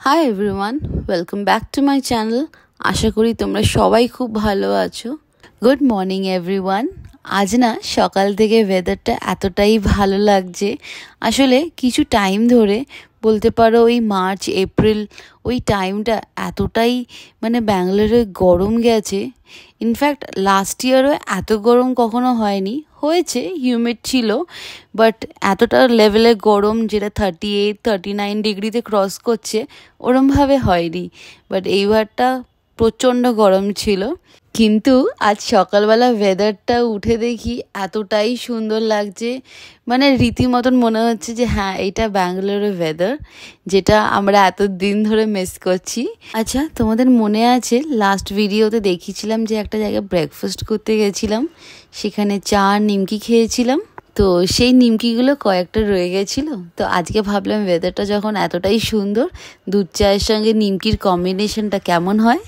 High everyone, welcome back to my channel. আশা করি তোমরা সবাই খুব ভালো আছো। Good morning everyone. আজ না সকাল থেকে ওয়েদারটা এতটাই ভালো লাগছে। আসলে কিছু টাইম ধরে বলতে পারো ওই মার্চ এপ্রিল ওই টাইমটা এতটাই ব্যাঙ্গালোরে গরম গেছে। ইনফ্যাক্ট লাস্ট ইয়ারও এত গরম কখনো হয়নি, হয়েছে হিউমিড ছিল, বাট এতটা লেভেলে গরম যেটা 38-39 ডিগ্রিতে ক্রস করছে ওরমভাবে হয়নি। বাট এইবারটা প্রচণ্ড গরম ছিল। কিন্তু আজ সকালবেলা ওয়েদারটা উঠে দেখি এতটাই সুন্দর লাগছে, রীতিমতন মনে হচ্ছে যে হ্যাঁ, এটা ব্যাঙ্গালোরের ওয়েদার, যেটা আমরা এতদিন ধরে মিস করছি। আচ্ছা, তোমাদের মনে আছে লাস্ট ভিডিওতে দেখিয়েছিলাম যে একটা জায়গায় ব্রেকফাস্ট করতে গেছিলাম, সেখানে চা নিমকি খেয়েছিলাম। তো সেই নিমকিগুলো কয়েকটা রয়ে গেছিলো। তো আজকে ভাবলাম ওয়েদারটা যখন এতটাই সুন্দর, দুধ চায়ের সঙ্গে নিমকির কম্বিনেশনটা কেমন হয়।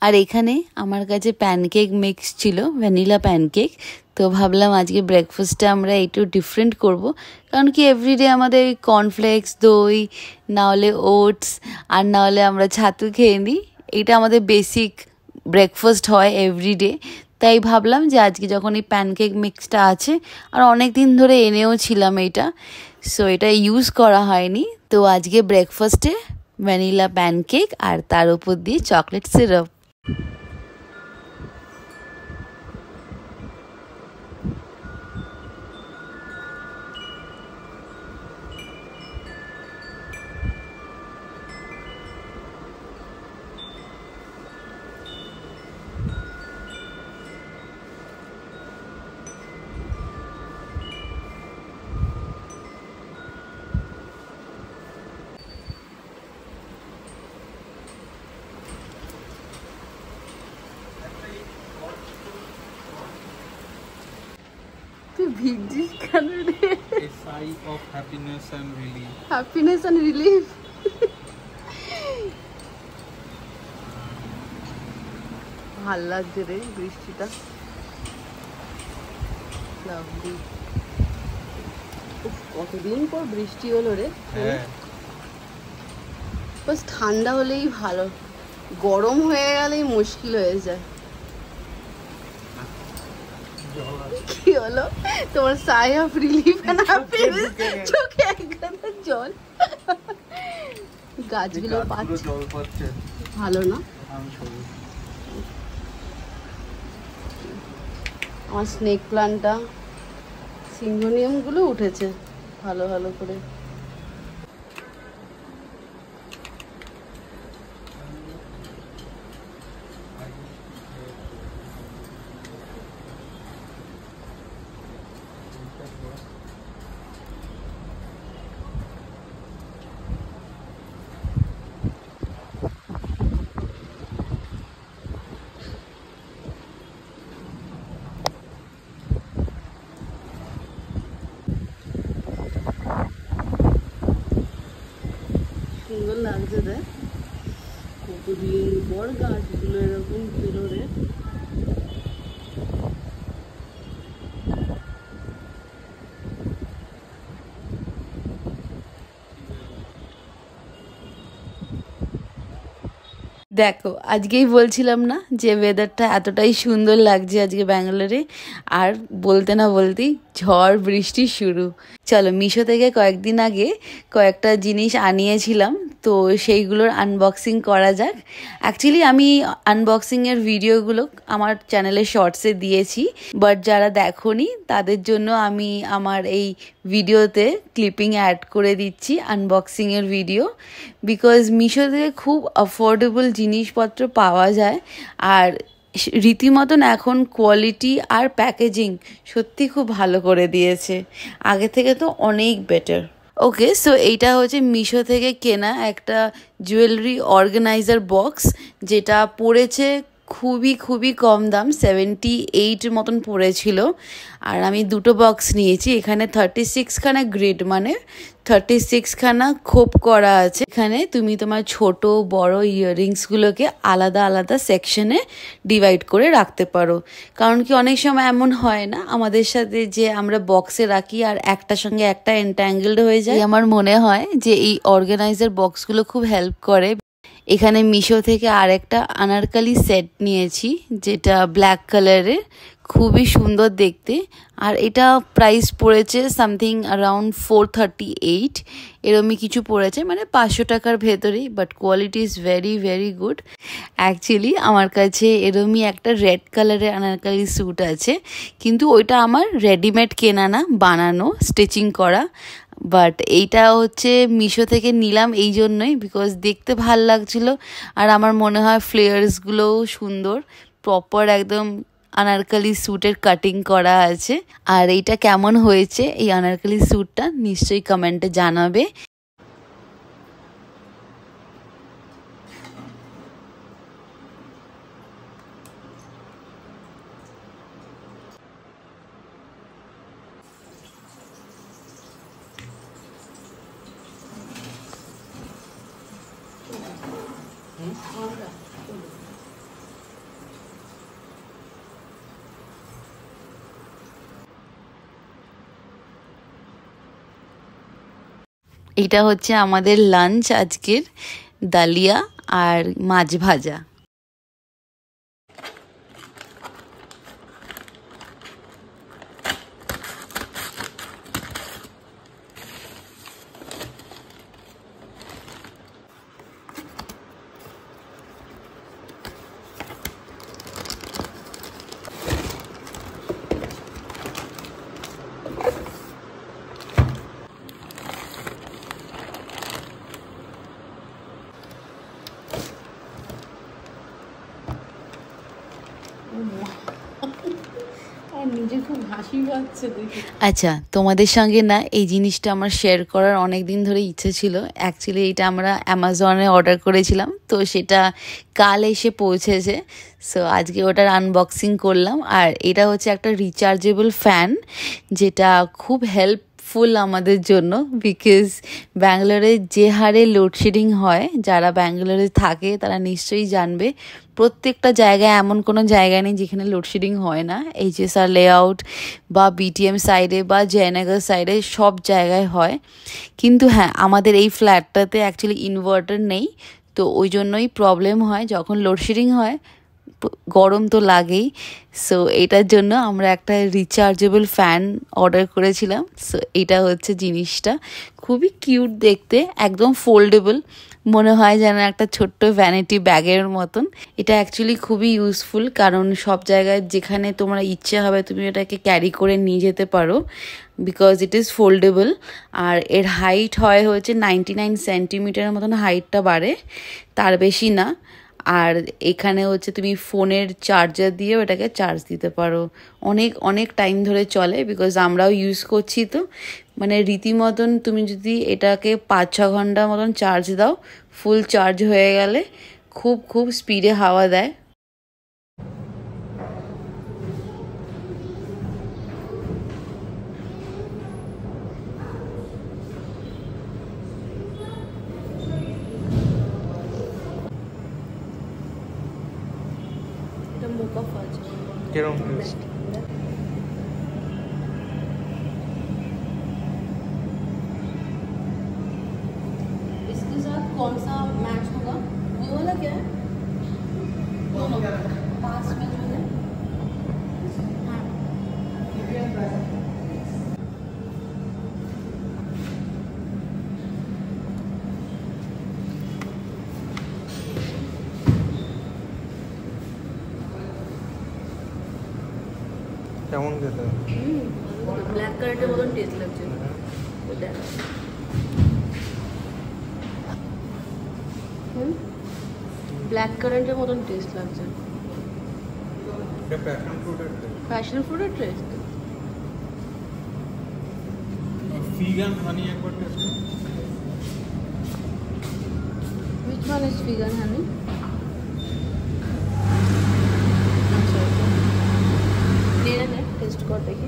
আর এখানে আমার কাছে প্যানকেক মিক্স ছিল, ভ্যানিলা প্যানকেক। তো ভাবলাম আজকে ব্রেকফাস্টটা আমরা একটু ডিফারেন্ট করব, কারণ কি এভরিডে আমাদের কর্নফ্লেক্স, দই, না হলে ওটস, আর না হলে আমরা ছাতু খেয়ে নিই। এটা আমাদের বেসিক ব্রেকফাস্ট হয় এভরিডে। তাই ভাবলাম যে আজকে যখন এই প্যানকেক মিক্সটা আছে, আর অনেক দিন ধরে এনেও ছিলাম এটা, সো এটা ইউজ করা হয়নি। তো আজকে ব্রেকফাস্টে ভ্যানিলা প্যানকেক আর তার উপর দিয়ে chocolate syrup. A sigh of happiness and relief. Happiness and relief. ভালো লাগছে রে বৃষ্টিটা, লাভলি। কতদিন পর বৃষ্টি হলো রে। বাস ঠান্ডা হলেই ভালো, গরম হয়ে গেলেই মুশকিল হয়ে যায়। কি হলো তোমার? সাই অফ রিলিফ এন্ড হ্যাপিনেস, চোখে একগাদা জল। গাছগুলো পাচ্ছে, জল পাচ্ছে, ভালো না? আমার স্নেক প্লান্টটা, সিঙ্গোনিয়াম গুলো উঠেছে ভালো ভালো করে। সুন্দর লাগছে রে, কতদিন পর গাছগুলো এরকম পেলো রে। দেখো, আজকেই বলছিলাম না যে ওয়েদারটা এতটাই সুন্দর লাগছে আজকে ব্যাঙ্গালোরে, আর বলতে না বলতেই ঝড় বৃষ্টি শুরু। চলো, মিশো থেকে কয়েকদিন আগে কয়েকটা জিনিস আনিয়েছিলাম, তো সেইগুলোর আনবক্সিং করা যাক। অ্যাকচুয়ালি আমি আনবক্সিংয়ের ভিডিওগুলো আমার চ্যানেলে শর্টসে দিয়েছি, বাট যারা দেখোনি তাদের জন্য আমি আমার এই ভিডিওতে ক্লিপিং অ্যাড করে দিচ্ছি আনবক্সিংয়ের ভিডিও। বিকজ মিশো থেকে খুব অ্যাফোর্ডেবল জিনিসপত্র পাওয়া যায়, আর রীতিমতন এখন কোয়ালিটি আর প্যাকেজিং সত্যি খুব ভালো করে দিয়েছে, আগে থেকে তো অনেক বেটার। ওকে, সো এইটা হচ্ছে মিশো থেকে কেনা একটা জুয়েলারি অর্গানাইজার বক্স, যেটা পড়েছে খুবই খুবই কম দাম, 78 মতন পড়েছিল। আর আমি দুটো বক্স নিয়েছি। এখানে 36 খানা গ্রিড, মানে 36 খানা খোপ করা আছে। এখানে তুমি তোমার ছোট বড় ইয়াররিংসগুলোকে আলাদা আলাদা সেকশনে ডিভাইড করে রাখতে পারো। কারণ কি অনেক সময় এমন হয় না আমাদের সাথে যে আমরা বক্সে রাখি আর একটার সঙ্গে একটা এন্ট্যাঙ্গেলড হয়ে যায়। আমার মনে হয় যে এই অর্গানাইজার বক্সগুলো খুব হেল্প করে। এখানে মিশো থেকে আরেকটা আনারকালি সেট নিয়েছি, যেটা ব্ল্যাক কালারের, খুবই সুন্দর দেখতে। আর এটা প্রাইস পড়েছে সামথিং অ্যারাউন্ড 438 এরমই কিছু পড়েছে, মানে 500 টাকার ভেতরেই। But quality is very very good. Actually আমার কাছে এরমই একটা রেড কালারের আনারকালি স্যুট আছে, কিন্তু ওইটা আমার রেডিমেড কেনা না, বানানো, স্টিচিং করা। বাট এইটা হচ্ছে মিশো থেকে নিলাম এই জন্যই, বিকজ দেখতে ভাল লাগছিল। আর আমার মনে হয় ফ্লেয়ার্সগুলোও সুন্দর, প্রপার একদম আনারকালি স্যুটের কাটিং করা আছে। আর এইটা কেমন হয়েছে এই আনারকালি স্যুটটা নিশ্চয়ই কমেন্টে জানাবে। এটা হচ্ছে আমাদের লাঞ্চ আজকের, ডালিয়া আর মাছ ভাজা। আচ্ছা, তোমাদের সঙ্গে না এই জিনিসটা আমার শেয়ার করার অনেক দিন ধরে ইচ্ছে ছিল। অ্যাকচুয়ালি এটা আমরা অ্যামাজনে অর্ডার করেছিলাম, তো সেটা কাল এসে পৌঁছেছে। সো আজকে ওটার আনবক্সিং করলাম। আর এটা হচ্ছে একটা রিচার্জেবল ফ্যান, যেটা খুব হেল্পফুল আমাদের জন্য, বিকজ ব্যাঙ্গালোরে যে হারে লোডশেডিং হয়, যারা ব্যাঙ্গালোরে থাকে তারা নিশ্চয়ই জানবে। প্রত্যেকটা জায়গায় এমন কোনো জায়গা নেই যেখানে লোডশেডিং হয় না। এইচএসআর লেআউট বা বিটিএম সাইডে বা জয়নগর সাইডে সব জায়গায় হয়। কিন্তু হ্যাঁ, আমাদের এই ফ্ল্যাটটাতে অ্যাকচুয়ালি ইনভার্টার নেই, তো ওই জন্যই প্রবলেম হয়। যখন লোডশেডিং হয় গরম তো লাগেই। সো এটার জন্য আমরা একটা রিচার্জেবল ফ্যান অর্ডার করেছিলাম। সো এটা হচ্ছে জিনিসটা, খুবই কিউট দেখতে, একদম ফোল্ডেবল, মনে হয় যেন একটা ছোট্ট ভ্যানিটি ব্যাগের মতন। এটা অ্যাকচুয়ালি খুবই ইউজফুল, কারণ সব জায়গায় যেখানে তোমার ইচ্ছে হবে তুমি এটাকে ক্যারি করে নিয়ে যেতে পারো, বিকজ ইট ইজ ফোল্ডেবল। আর এর হাইট হয় হচ্ছে 99 সেন্টিমিটারের মতন হাইটটা বাড়ে, তার বেশি না। আর এখানে হচ্ছে তুমি ফোনের চার্জার দিয়েও এটাকে চার্জ দিতে পারো, অনেক অনেক টাইম ধরে চলে, বিকজ আমরাও ইউজ করছি। তো মানে রীতিমতন তুমি যদি এটাকে 5-6 ঘন্টা মতন চার্জ দাও, ফুল চার্জ হয়ে গেলে খুব খুব স্পিডে হাওয়া দেয়। কেরম টেস্ট? इसके साथ कौन सा मैच होगा? वो वाला क्या है? दोनों पास में जो है। हाँ। কেমন খেতে? ব্ল্যাক কালারের মতন টেস্ট লাগছে। ব্ল্যাক কারেন্টের মতন টেস্ট লাগছে। এটা প্যাশন ফ্রুটের টেস্ট। প্যাশন ফ্রুটের টেস্ট। ফিগ এন্ড হানি একবার টেস্ট করো। Which one is fig and honey? কর দেখি।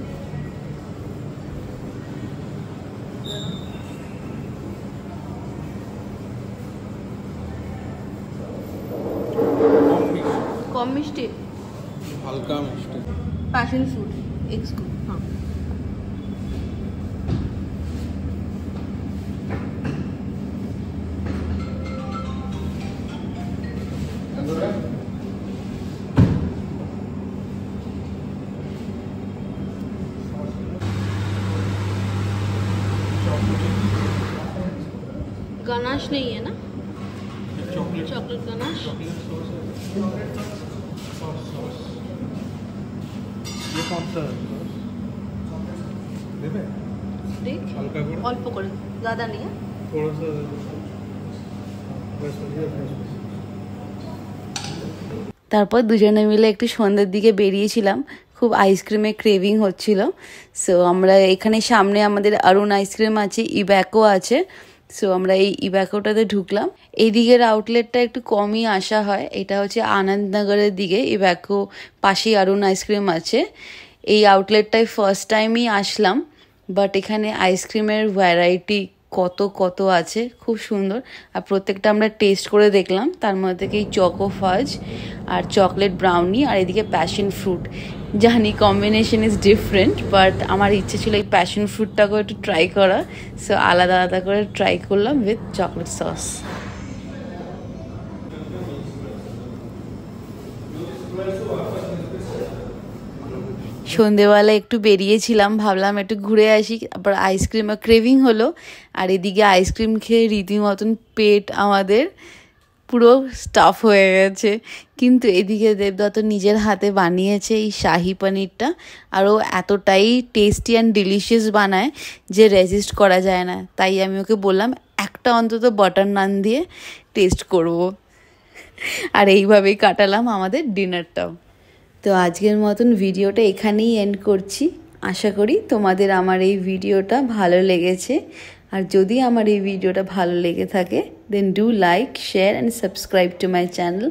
কম মিষ্টি, হালকা মিষ্টি। पैशन फ्रूट एक स्कूप। हाँ गनाश नहीं है ना? Chocolate chocolate ganache. ये कौन सा देवे? देख हल्का করে অল্প করে, ज़्यादा नहीं है। थोड़ा सा बस ये তারপর দুজনে মিলে একটু সন্ধ্যের দিকে বেরিয়েছিলাম, খুব আইসক্রিমের ক্রেভিং হচ্ছিল। সো আমরা এখানে সামনে আমাদের অরুণ আইসক্রিম আছে, ইব্যাকো আছে। সো আমরা এই ইব্যাকোটাতে ঢুকলাম। এই দিকের আউটলেটটা একটু কমই আসা হয়, এটা হচ্ছে আনন্দনগরের দিকে। ইব্যাকো পাশেই অরুণ আইসক্রিম আছে। এই আউটলেটটায় ফার্স্ট টাইমই আসলাম, বাট এখানে আইসক্রিমের ভ্যারাইটি কত কত আছে, খুব সুন্দর। আর প্রত্যেকটা আমরা টেস্ট করে দেখলাম, তার মধ্যে থেকে এই চকো ফাজ আর চকলেট ব্রাউনি আর এদিকে প্যাশন ফ্রুট। জানি কম্বিনেশন ইজ ডিফারেন্ট, বাট আমার ইচ্ছে ছিল এই প্যাশন ফ্রুটটাকেও একটু ট্রাই করা। সো আলাদা আলাদা করে ট্রাই করলাম উইথ চকলেট সস। সন্ধেবেলা একটু বেরিয়েছিলাম, ভাবলাম একটু ঘুরে আসি, আবার আইসক্রিমের ক্রেভিং হলো। আর এদিকে আইসক্রিম খেয়ে রীতিমতন পেট আমাদের পুরো স্টাফ হয়ে গেছে। কিন্তু এদিকে দেবদত্ত নিজের হাতে বানিয়েছে এই শাহি পনিরটা, আর ও এতটাই টেস্টি অ্যান্ড ডিলিশিয়াস বানায় যে রেজিস্ট করা যায় না। তাই আমি ওকে বললাম একটা অন্তত বাটার নান দিয়ে টেস্ট করব। আর এইভাবেই কাটালাম আমাদের ডিনারটাও। তো আজকের মতন ভিডিওটা এখানেই এন্ড করছি। আশা করি তোমাদের আমার এই ভিডিওটা ভালো লেগেছে। আর যদি আমার এই ভিডিওটা ভালো লেগে থাকে, then do like, share and subscribe to my channel.